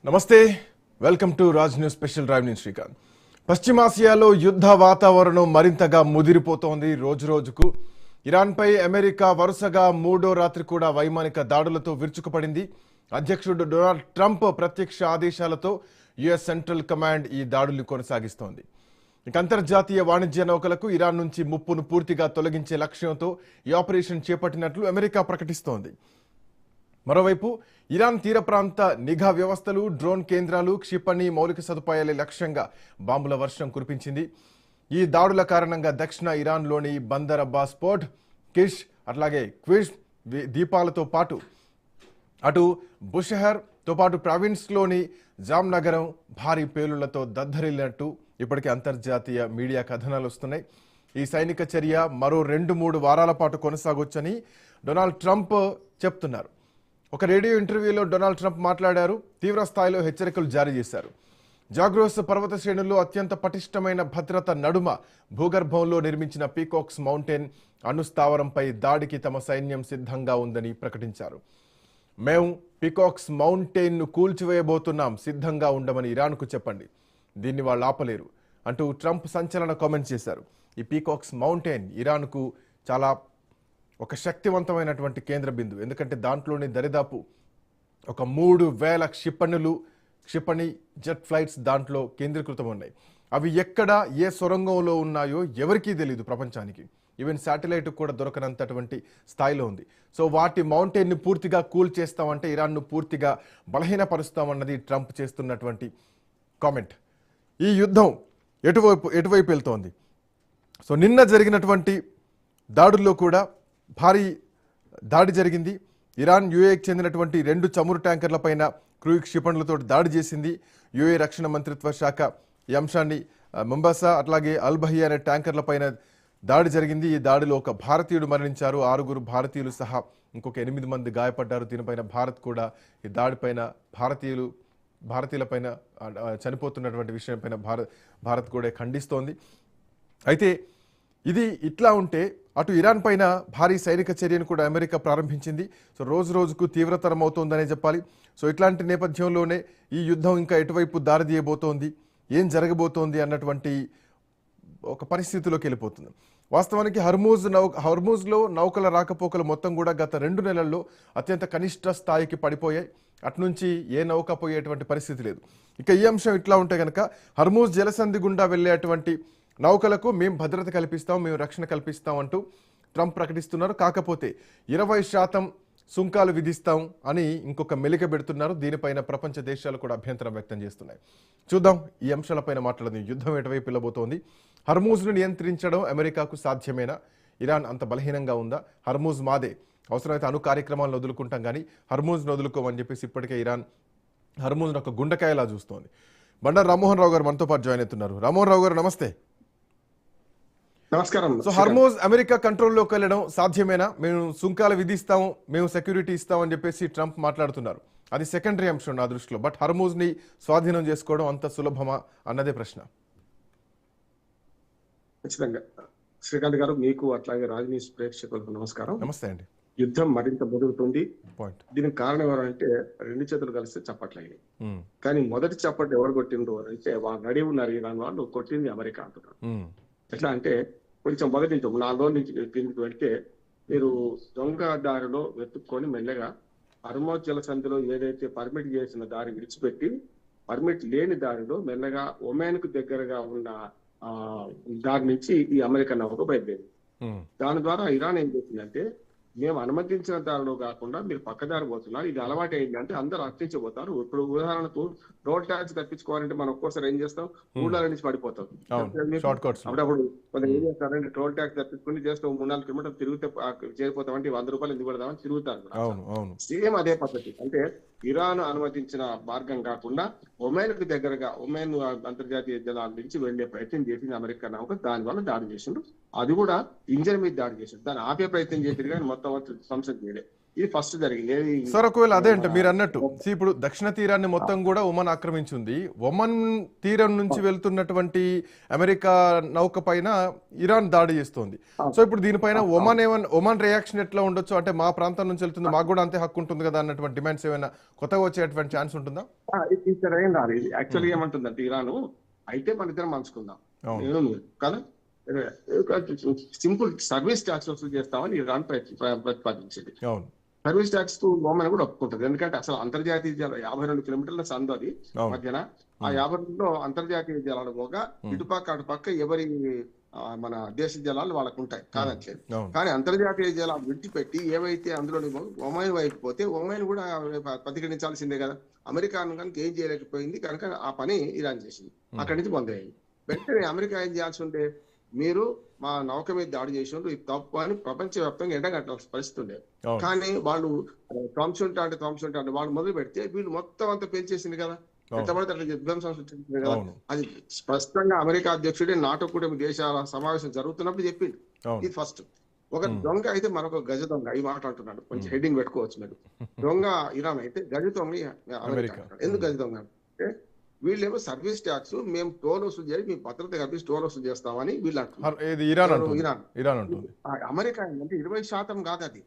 నమస్తే welcome to Raj news special drive నేను శ్రీకాంత్. పశ్చిమాసియాలో యుద్ధ వాతావరణం మరింతగా ముదిరిపోతోంది. రోజుకు ఇరాన్పై అమెరికా వరుసగా మూడో రాత్రి కూడా వైమానిక దాడులతో విరుచుకుపడింది. అధ్యక్షుడు డొనాల్డ్ ట్రంప్ ప్రత్యక్ష ఆదేశాలతో యుఎస్ సెంట్రల్ కమాండ్ ఈ దాడులు కొనసాగిస్తోంది. ఇక అంతర్జాతీయ వాణిజ్య నౌకలకు ఇరాన్ నుంచి ముప్పును పూర్తిగా తొలగించే లక్ష్యంతో ఈ ఆపరేషన్ చేపట్టినట్లు అమెరికా ప్రకటిస్తోంది. మరోవైపు ఇరాన్ తీర ప్రాంత నిఘా వ్యవస్థలు, డ్రోన్ కేంద్రాలు, క్షిపణి మౌలిక సదుపాయాల లక్ష్యంగా బాంబుల వర్షం కురిపించింది. ఈ దాడుల కారణంగా దక్షిణ ఇరాన్లోని బందర్ అబ్బాస్ పోర్ట్, కిష్ అట్లాగే క్విష్ ద్వీపాలతో పాటు అటు బుషహర్తో పాటు ప్రావిన్స్లోని జామ్ నగరం భారీ పేలుళ్లతో దద్దరిల్లినట్టు ఇప్పటికే అంతర్జాతీయ మీడియా కథనాలు వస్తున్నాయి. ఈ సైనిక చర్య మరో 2-3 వారాల పాటు కొనసాగొచ్చని డొనాల్డ్ ట్రంప్ చెప్తున్నారు. ఒక రేడియో ఇంటర్వ్యూలో డొనాల్డ్ ట్రంప్ మాట్లాడారు. తీవ్ర స్థాయిలో హెచ్చరికలు జారీ చేశారు. జాగ్రోస్ పర్వత శ్రేణుల్లో అత్యంత పటిష్టమైన భద్రత నడుమ భూగర్భంలో నిర్మించిన పీకాక్స్ మౌంటైన్ అణుస్థావరంపై దాడికి తమ సైన్యం సిద్ధంగా ఉందని ప్రకటించారు. మేము పీకాక్స్ మౌంటైన్ను కూల్చివేయబోతున్నాం, సిద్ధంగా ఉండమని ఇరాన్కు చెప్పండి, దీన్ని వాళ్ళు ఆపలేరు అంటూ ట్రంప్ సంచలన కామెంట్ చేశారు. ఈ పీకాక్స్ మౌంటైన్ ఇరాన్కు చాలా ఒక శక్తివంతమైనటువంటి కేంద్ర బిందువు. ఎందుకంటే దాంట్లోని దరిదాపు ఒక 3000 క్షిపణి జెట్ ఫ్లైట్స్ దాంట్లో కేంద్రీకృతం ఉన్నాయి. అవి ఎక్కడ ఏ సొరంగంలో ఉన్నాయో ఎవరికీ తెలియదు ప్రపంచానికి. ఈవెన్ శాటిలైట్ కూడా దొరకనంతటువంటి స్థాయిలో ఉంది. సో వాటి మౌంటైన్ని పూర్తిగా కూల్ చేస్తామంటే ఇరాన్ను పూర్తిగా బలహీనపరుస్తామన్నది ట్రంప్ చేస్తున్నటువంటి కామెంట్. ఈ యుద్ధం ఎటువైపు వెళ్తోంది? సో నిన్న జరిగినటువంటి దాడుల్లో కూడా భారీ దాడి జరిగింది. ఇరాన్ యూఏకి చెందినటువంటి 2 చమురు ట్యాంకర్ల పైన క్రూయిజ్ క్షిపణులతో దాడి చేసింది. యూఏ రక్షణ మంత్రిత్వ శాఖ ఈ అంశాన్ని ముంబాసా అట్లాగే అల్బహియా అనే ట్యాంకర్ల పైన దాడి జరిగింది. ఈ దాడిలో ఒక భారతీయుడు మరణించారు. 6 భారతీయులు సహా ఇంకొక 8 మంది గాయపడ్డారు. దీనిపైన భారత్ కూడా ఈ దాడిపైన భారతీయులపైన చనిపోతున్నటువంటి విషయంపైన భారత్ కూడా ఖండిస్తోంది. అయితే ఇది ఇట్లా ఉంటే అటు ఇరాన్ పైన భారీ సైనిక చర్యను కూడా అమెరికా ప్రారంభించింది. సో రోజుకు తీవ్రతరం అవుతోందనే చెప్పాలి. సో ఇట్లాంటి నేపథ్యంలోనే ఈ యుద్ధం ఇంకా ఎటువైపు దారితీయబోతోంది, ఏం జరగబోతోంది అన్నటువంటి ఒక పరిస్థితిలోకి వెళ్ళిపోతుంది. వాస్తవానికి హర్మూజ్లో నౌకల రాకపోకలు మొత్తం కూడా గత 2 నెలల్లో అత్యంత కనిష్ట స్థాయికి పడిపోయాయి. అట్నుంచి ఏ నౌక పోయేటువంటి పరిస్థితి లేదు. ఇక ఈ అంశం ఇట్లా ఉంటే కనుక హర్మూజ్ జలసంధి గుండా వెళ్ళేటువంటి నౌకలకు మేము భద్రత కల్పిస్తాం, మేము రక్షణ కల్పిస్తాం అంటూ ట్రంప్ ప్రకటిస్తున్నారు. కాకపోతే 20% సుంకాలు విధిస్తాం అని ఇంకొక మెలిక పెడుతున్నారు. దీనిపైన ప్రపంచ దేశాలు కూడా అభ్యంతరం వ్యక్తం చేస్తున్నాయి. చూద్దాం ఈ అంశాలపైన మాట్లాడదు. యుద్ధం ఎటువైపు వెళ్ళబోతోంది? హర్మూజ్ను నియంత్రించడం అమెరికాకు సాధ్యమేనా? ఇరాన్ అంత బలహీనంగా ఉందా? హర్మూజ్ మాదే, అవసరమైతే అణు కార్యక్రమాలను వదులుకుంటాం కానీ హర్మూజ్ను వదులుకోమని చెప్పేసి ఇప్పటికే ఇరాన్ హర్మూజ్ను ఒక గుండెకాయలా చూస్తోంది. బండారు రామ్మోహన్ రావు గారు మనతో పాటు జాయిన్ అవుతున్నారు. రామ్మోహన్ రావు గారు నమస్తే. నమస్కారం. సో హర్మూజ్ అమెరికా కంట్రోల్లోకి వెళ్ళడం సాధ్యమేనా? మేము సుంకాలు విధిస్తాము, మేము సెక్యూరిటీ ఇస్తామని చెప్పేసి ట్రంప్ మాట్లాడుతున్నారు. అది సెకండరీ అంశం నా దృష్టిలో. బట్ హర్మూజ్ ని స్వాధీనం చేసుకోవడం అంత సులభమా అన్నదే ప్రశ్న. ఖచ్చితంగా శ్రీకాంత్ గారు, మీకు అట్లాగే రాజ్ న్యూస్ ప్రేక్షకులకు నమస్కారం. నమస్తే అండి. యుద్ధం మరింత మొదలుతుంది. దీనికి కారణం ఎవరంటే 2 చేతులు కలిస్తే చప్పట్లయ్యాయి. కానీ మొదటి చప్పట్లు ఎవరు కొట్టిండ్రు అంటే వాళ్ళు రెడీ ఉన్నారు. ఇరాన్ వాళ్ళు కొట్టింది అమెరికా అంటున్నారు. ఎట్లా అంటే కొంచెం మొదటి నుంచి 4 రోజుల నుంచి కిందికి వెళ్తే మీరు దొంగ దారిలో వెతుక్కొని మెల్లగా హర్మూజ్ జలసంధిలో ఏదైతే పర్మిట్ చేసిన దారి విడిచిపెట్టి పర్మిట్ లేని దారిలో మెల్లగా ఒమాన్ కు దగ్గరగా ఉన్న దారి నుంచి ఈ అమెరికా నౌక బయలుదేరింది. దాని ద్వారా ఇరాన్ ఏం చేసిందంటే మేము అనుమతించిన దారిలో కాకుండా మీరు పక్కదారి పోతున్నారు, ఇది అలవాటు అయింది అంటే అందరూ అర్చించబోతారు. ఇప్పుడు ఉదాహరణకు రోడ్ ట్యాక్స్ తప్పించుకోవాలంటే మనం ఒక్కోసారి ఏం చేస్తాం, ఊళ్ళ నుంచి పడిపోతాం. అప్పుడప్పుడు కొంత ఏం చేస్తారంటే రోడ్ ట్యాక్స్ తప్పించుకుని జస్ట్ 3-4 కిలోమీటర్లు తిరిగితే చేరిపోతాం అంటే 100 రూపాయలు ఎందుకు పెడదామని తిరుగుతారు. సేమ్ అదే పద్ధతి. అంటే ఇరాన్ అనుమతించిన మార్గం కాకుండా ఒమాన్ కు దగ్గరగా ఒమాన్ అంతర్జాతీయ జలాల నుంచి వెళ్లే ప్రయత్నం చేసింది అమెరికా నౌక. దాని వల్ల దాడి చేసిండు. అది కూడా ఇంజన్ మీద దాడి చేసిండు. దాన్ని ఆపే ప్రయత్నం చేసింది కానీ మొత్తం సంస్థ చేయలేదు. ఇది ఫస్ట్ జరిగింది ఏది సార్ ఒకవేళ అదే అంటే మన మీరు అన్నట్టు ఇప్పుడు దక్షిణ తీరాన్ని మొత్తం కూడా ఒమన్ ఆక్రమించింది. ఒమన్ తీరం నుంచి వెళ్తున్నటువంటి అమెరికా నౌక పైన ఇరాన్ దాడి చేస్తోంది. సో ఇప్పుడు దీనిపైన ఒమన్ రియాక్షన్ ఎట్లా ఉండొచ్చు? అంటే మా ప్రాంతం నుంచి వెళ్తుంది, మాకు కూడా అంతే హక్కు ఉంటుంది కదా అన్నటువంటి డిమాండ్స్ ఏమైనా కొత్తగా వచ్చేటువంటి ఛాన్స్ ఉంటుందా? ఇక్కడ ఏం రాదు. ఇది యాక్చువల్గా ఏమంటుందంటే ఇరాన్ అయితే మన ఇద్దరం మంచుకుందాం నేను మీరు కదా, సింపుల్ సర్వీస్ ట్యాక్స్ వసూలు చేస్తామని ఇరాన్ ప్రతిపాదించింది. సర్వీస్ ట్యాక్స్ కు ఓమన్ కూడా ఒప్పుకుంటది. ఎందుకంటే అసలు అంతర్జాతీయ జల 52 కిలోమీటర్ల సందు అది మధ్యన. ఆ 52లో అంతర్జాతీయ జలాలు పోగా ఇటుపక్క అటుపక్క ఎవరి మన దేశ జలాలు వాళ్ళకు ఉంటాయి కాదట్లేదు. కానీ అంతర్జాతీయ జలాలు విడిచిపెట్టి ఏవైతే అందులో ఒమైన్ వైపు పోతే ఒమైన్ కూడా ప్రతిఘటించాల్సిందే కదా. అమెరికా కనుక ఏం చేయలేకపోయింది కనుక ఆ పని ఇరాన్ చేసింది. అక్కడి నుంచి పొందేయండి. వెంటనే అమెరికా ఏం చేయాల్సి ఉంటే, మీరు మా నౌక మీద దాడి చేసినప్పుడు ఇది తప్పు అని ప్రపంచవ్యాప్తంగా ఎండగట్టాల్సిన పరిస్థితి ఉండేది. కానీ వాళ్ళు థామ్స్ ఉంటా వాళ్ళు మొదలు పెడితే వీళ్ళు మొత్తం అంతా పేల్చేసింది కదా. ఎట్లా పడితే అట్లా విధ్వంసం సృష్టించింది కదా. అది స్పష్టంగా అమెరికా అధ్యక్షుడే నాటో కూటమి దేశాల సమావేశం జరుగుతున్నప్పుడు చెప్పింది. ఇది ఫస్ట్. ఒక దొంగ అయితే మరొక గజ దొంగ ఈ మాట అంటున్నాడు. కొంచెం హెడ్డింగ్ పెట్టుకోవచ్చు మీరు. దొంగ ఇరాన్ అయితే గజ దొంగ అమెరికా. ఎందుకు గజ దొంగ అంటే వీళ్ళేమో సర్వీస్ ట్యాక్స్ మేము టోల్ వసూలు చేసి మీ భద్రత కల్పించి టోల్ వసూలు చేస్తామని వీళ్ళు అంటున్నారు. ఇరాన్ అమెరికా ఏంటంటే 20% కాదు అది.